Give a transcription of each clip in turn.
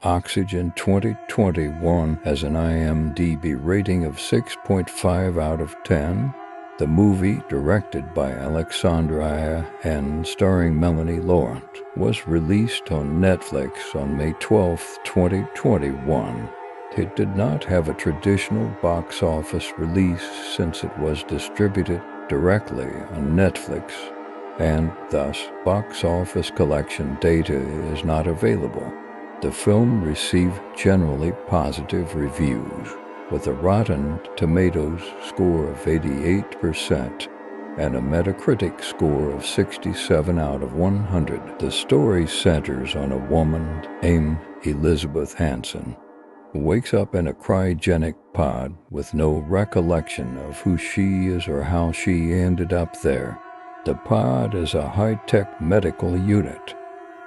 Oxygen 2021 has an IMDb rating of 6.5 out of 10. The movie, directed by Alexandria and starring Melanie Laurent, was released on Netflix on May 12, 2021. It did not have a traditional box office release since it was distributed directly on Netflix, and thus box office collection data is not available. The film received generally positive reviews, with a Rotten Tomatoes score of 88% and a Metacritic score of 67 out of 100. The story centers on a woman named Elizabeth Hansen, who wakes up in a cryogenic pod with no recollection of who she is or how she ended up there. The pod is a high-tech medical unit,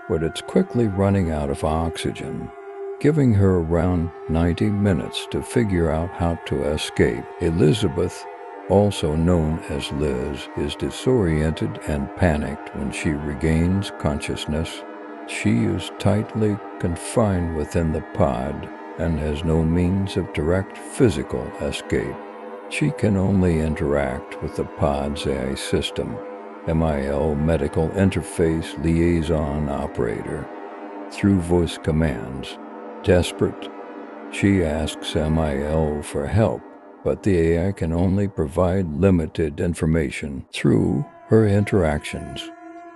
but it's quickly running out of oxygen, giving her around 90 minutes to figure out how to escape. Elizabeth, also known as Liz, is disoriented and panicked when she regains consciousness. She is tightly confined within the pod and has no means of direct physical escape. She can only interact with the pod's AI system, MIL Medical Interface Liaison Operator, through voice commands. Desperate, she asks MIL for help, but the AI can only provide limited information through her interactions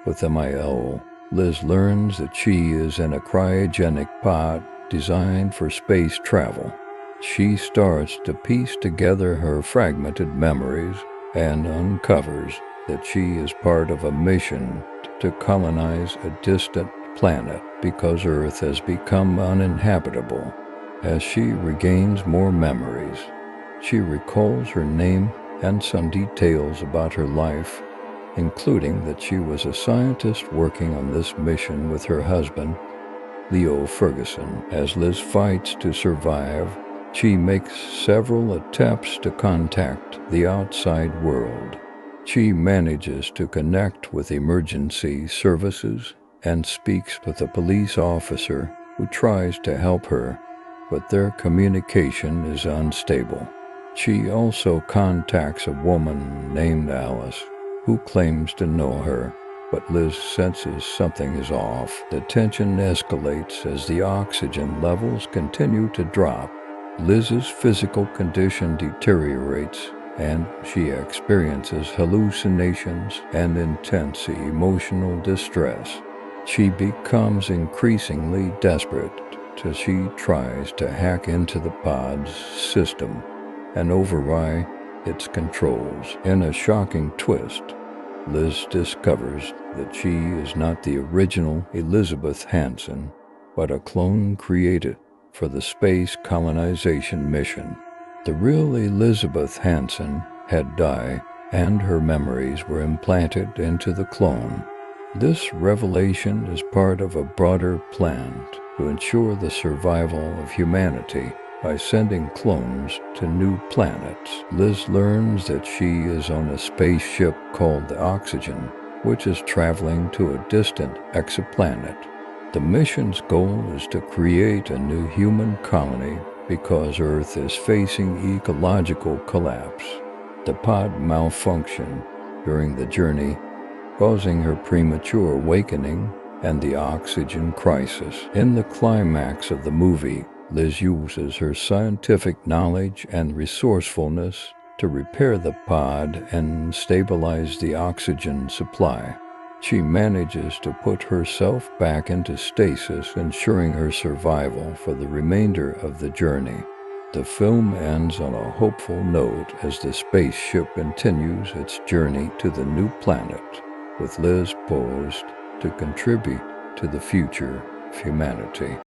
with MIL. Liz learns that she is in a cryogenic pod designed for space travel. She starts to piece together her fragmented memories and uncovers that she is part of a mission to colonize a distant planet because Earth has become uninhabitable. As she regains more memories, she recalls her name and some details about her life, including that she was a scientist working on this mission with her husband, Leo Ferguson. As Liz fights to survive, she makes several attempts to contact the outside world. She manages to connect with emergency services and speaks with a police officer who tries to help her, but their communication is unstable. She also contacts a woman named Alice, who claims to know her, but Liz senses something is off. The tension escalates as the oxygen levels continue to drop. Liz's physical condition deteriorates, and she experiences hallucinations and intense emotional distress. She becomes increasingly desperate as she tries to hack into the pod's system and override its controls. In a shocking twist, Liz discovers that she is not the original Elizabeth Hansen, but a clone created for the space colonization mission. The real Elizabeth Hansen had died, and her memories were implanted into the clone. This revelation is part of a broader plan to ensure the survival of humanity by sending clones to new planets. Liz learns that she is on a spaceship called the Oxygen, which is traveling to a distant exoplanet. The mission's goal is to create a new human colony because Earth is facing ecological collapse. The pod malfunctioned during the journey, causing her premature awakening and the oxygen crisis. In the climax of the movie, Liz uses her scientific knowledge and resourcefulness to repair the pod and stabilize the oxygen supply. She manages to put herself back into stasis, ensuring her survival for the remainder of the journey. The film ends on a hopeful note as the spaceship continues its journey to the new planet, with Liz poised to contribute to the future of humanity.